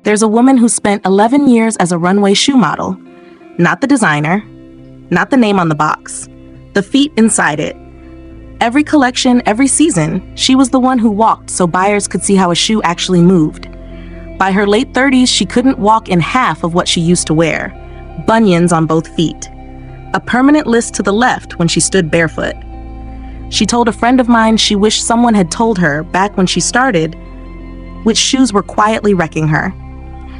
There's a woman who spent 11 years as a runway shoe model. Not the designer, not the name on the box, the feet inside it. Every collection, every season, she was the one who walked so buyers could see how a shoe actually moved. By her late 30s, she couldn't walk in half of what she used to wear. Bunions on both feet. A permanent list to the left when she stood barefoot. She told a friend of mine she wished someone had told her, back when she started, which shoes were quietly wrecking her.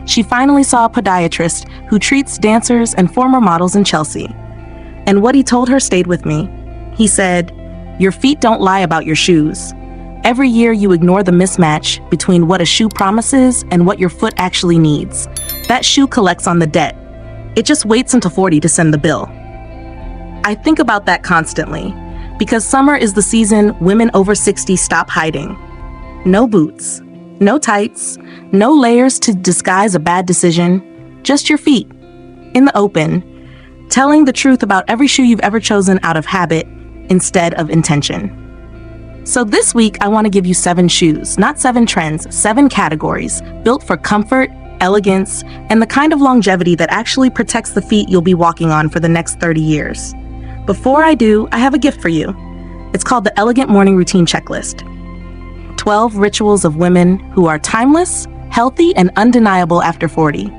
She finally saw a podiatrist who treats dancers and former models in Chelsea. And what he told her stayed with me. He said, "Your feet don't lie about your shoes. Every year you ignore the mismatch between what a shoe promises and what your foot actually needs. That shoe collects on the debt. It just waits until 40 to send the bill." I think about that constantly, because summer is the season women over 60 stop hiding. No boots, no tights, no layers to disguise a bad decision, just your feet, in the open, telling the truth about every shoe you've ever chosen out of habit instead of intention. So this week, I want to give you 7 shoes, not 7 trends, 7 categories, built for comfort, elegance, and the kind of longevity that actually protects the feet you'll be walking on for the next 30 years. Before I do, I have a gift for you. It's called the Elegant Morning Routine Checklist. 12 rituals of women who are timeless, healthy, and undeniable after 40.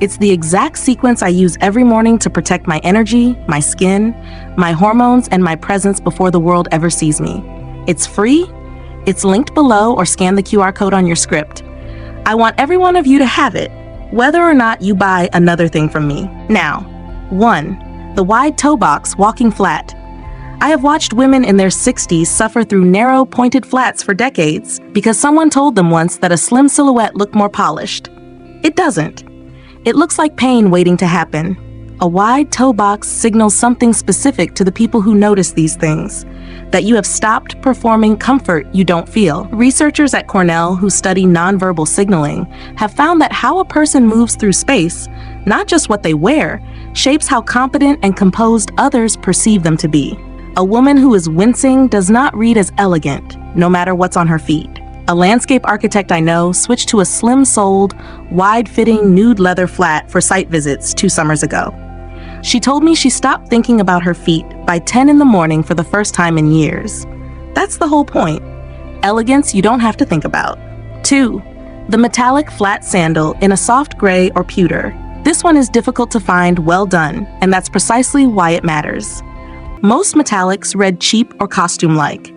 It's the exact sequence I use every morning to protect my energy, my skin, my hormones, and my presence before the world ever sees me. It's free, it's linked below, or scan the QR code on your script. I want every one of you to have it, whether or not you buy another thing from me. Now, 1. The wide toe box walking flat. I have watched women in their 60s suffer through narrow, pointed flats for decades because someone told them once that a slim silhouette looked more polished. It doesn't. It looks like pain waiting to happen. A wide toe box signals something specific to the people who notice these things, that you have stopped performing comfort you don't feel. Researchers at Cornell who study nonverbal signaling have found that how a person moves through space, not just what they wear, shapes how confident and composed others perceive them to be. A woman who is wincing does not read as elegant, no matter what's on her feet. A landscape architect I know switched to a slim-soled, wide-fitting nude leather flat for site visits 2 summers ago. She told me she stopped thinking about her feet by 10 in the morning for the first time in years. That's the whole point. Elegance you don't have to think about. 2. The metallic flat sandal in a soft gray or pewter. This one is difficult to find, well done, and that's precisely why it matters. Most metallics read cheap or costume-like.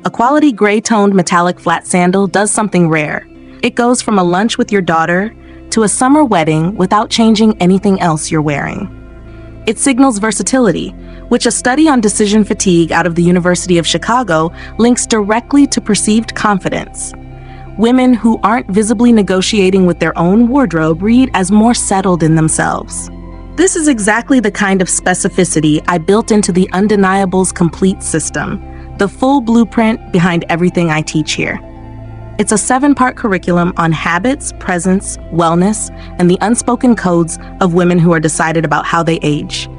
A quality gray-toned metallic flat sandal does something rare. It goes from a lunch with your daughter to a summer wedding without changing anything else you're wearing. It signals versatility, which a study on decision fatigue out of the University of Chicago links directly to perceived confidence. Women who aren't visibly negotiating with their own wardrobe read as more settled in themselves. This is exactly the kind of specificity I built into the Undeniable's complete system, the full blueprint behind everything I teach here. It's a 7-part curriculum on habits, presence, wellness, and the unspoken codes of women who are decided about how they age.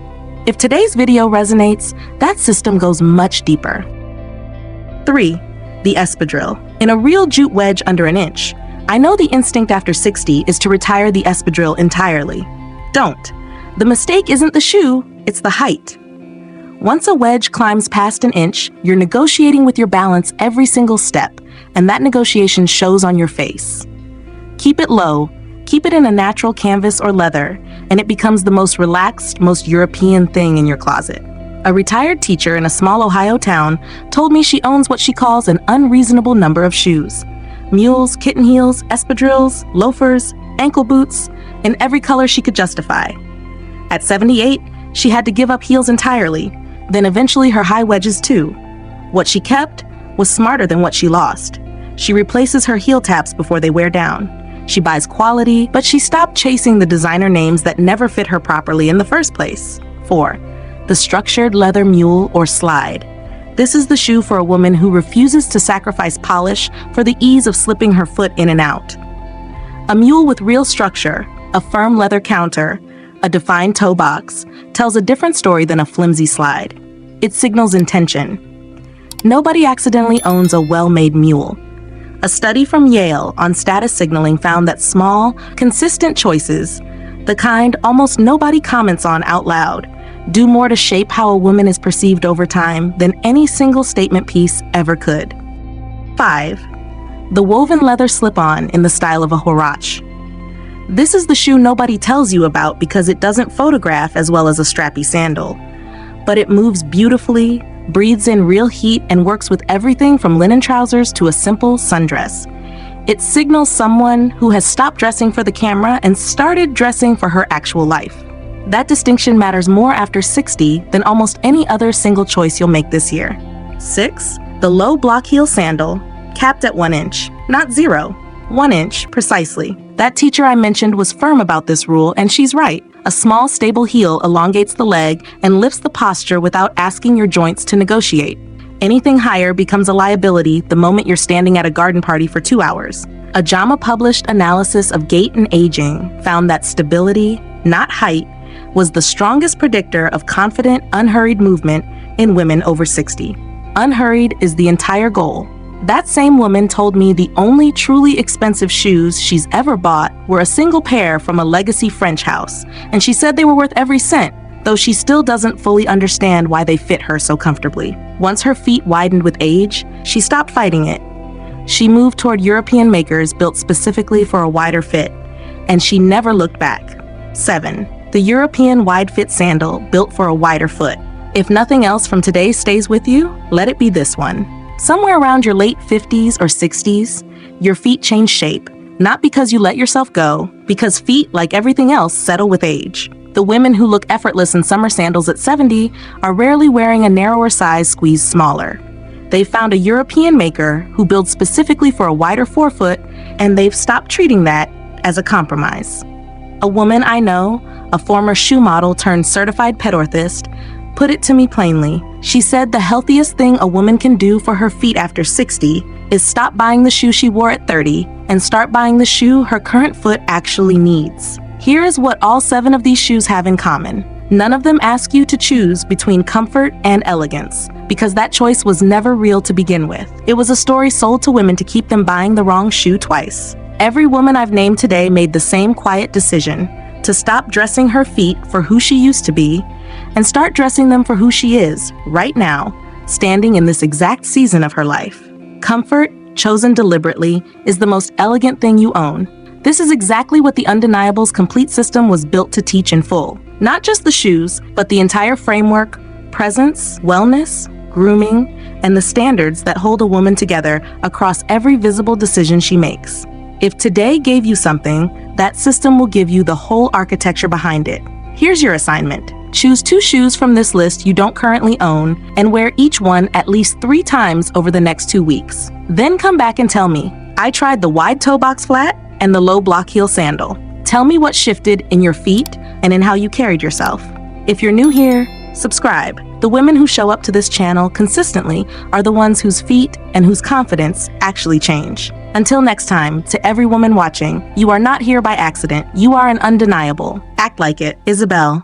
If today's video resonates, that system goes much deeper. 3. The espadrille. In a real jute wedge under an inch, I know the instinct after 60 is to retire the espadrille entirely. Don't. The mistake isn't the shoe, it's the height. Once a wedge climbs past an inch, you're negotiating with your balance every single step, and that negotiation shows on your face. Keep it low, keep it in a natural canvas or leather, and it becomes the most relaxed, most European thing in your closet. A retired teacher in a small Ohio town told me she owns what she calls an unreasonable number of shoes. Mules, kitten heels, espadrilles, loafers, ankle boots, in every color she could justify. At 78, she had to give up heels entirely, then eventually her high wedges too. What she kept was smarter than what she lost. She replaces her heel taps before they wear down. She buys quality, but she stopped chasing the designer names that never fit her properly in the first place. 4. The structured leather mule or slide. This is the shoe for a woman who refuses to sacrifice polish for the ease of slipping her foot in and out. A mule with real structure, a firm leather counter, a defined toe box, tells a different story than a flimsy slide. It signals intention. Nobody accidentally owns a well-made mule. A study from Yale on status signaling found that small, consistent choices, the kind almost nobody comments on out loud, do more to shape how a woman is perceived over time than any single statement piece ever could. 5. The woven leather slip-on in the style of a Huarache. This is the shoe nobody tells you about because it doesn't photograph as well as a strappy sandal. But it moves beautifully, breathes in real heat, and works with everything from linen trousers to a simple sundress. It signals someone who has stopped dressing for the camera and started dressing for her actual life. That distinction matters more after 60 than almost any other single choice you'll make this year. 6. The low block heel sandal, capped at 1 inch, not 0, 1 inch precisely. That teacher I mentioned was firm about this rule, and she's right. A small, stable heel elongates the leg and lifts the posture without asking your joints to negotiate. Anything higher becomes a liability the moment you're standing at a garden party for 2 hours. A JAMA published analysis of gait and aging found that stability, not height, was the strongest predictor of confident, unhurried movement in women over 60. Unhurried is the entire goal. That same woman told me the only truly expensive shoes she's ever bought were a single pair from a legacy French house, and she said they were worth every cent, though she still doesn't fully understand why they fit her so comfortably. Once her feet widened with age, she stopped fighting it. She moved toward European makers built specifically for a wider fit, and she never looked back. 7. The European wide fit sandal built for a wider foot. If nothing else from today stays with you, let it be this one. Somewhere around your late 50s or 60s, your feet change shape, not because you let yourself go, because feet, like everything else, settle with age. The women who look effortless in summer sandals at 70 are rarely wearing a narrower size squeezed smaller. They've found a European maker who builds specifically for a wider forefoot, and they've stopped treating that as a compromise. A woman I know, a former shoe model turned certified pet orthist, put it to me plainly. She said the healthiest thing a woman can do for her feet after 60 is stop buying the shoe she wore at 30 and start buying the shoe her current foot actually needs. Here is what all 7 of these shoes have in common. None of them ask you to choose between comfort and elegance, because that choice was never real to begin with. It was a story sold to women to keep them buying the wrong shoe twice. Every woman I've named today made the same quiet decision to stop dressing her feet for who she used to be and start dressing them for who she is, right now, standing in this exact season of her life. Comfort, chosen deliberately, is the most elegant thing you own. This is exactly what the Undeniable's complete system was built to teach in full. Not just the shoes, but the entire framework, presence, wellness, grooming, and the standards that hold a woman together across every visible decision she makes. If today gave you something, that system will give you the whole architecture behind it. Here's your assignment. Choose 2 shoes from this list you don't currently own and wear each one at least 3 times over the next 2 weeks. Then come back and tell me, I tried the wide toe box flat and the low block heel sandal. Tell me what shifted in your feet and in how you carried yourself. If you're new here, subscribe. The women who show up to this channel consistently are the ones whose feet and whose confidence actually change. Until next time, to every woman watching, you are not here by accident. You are an undeniable. Act like it. 𝐒𝐿.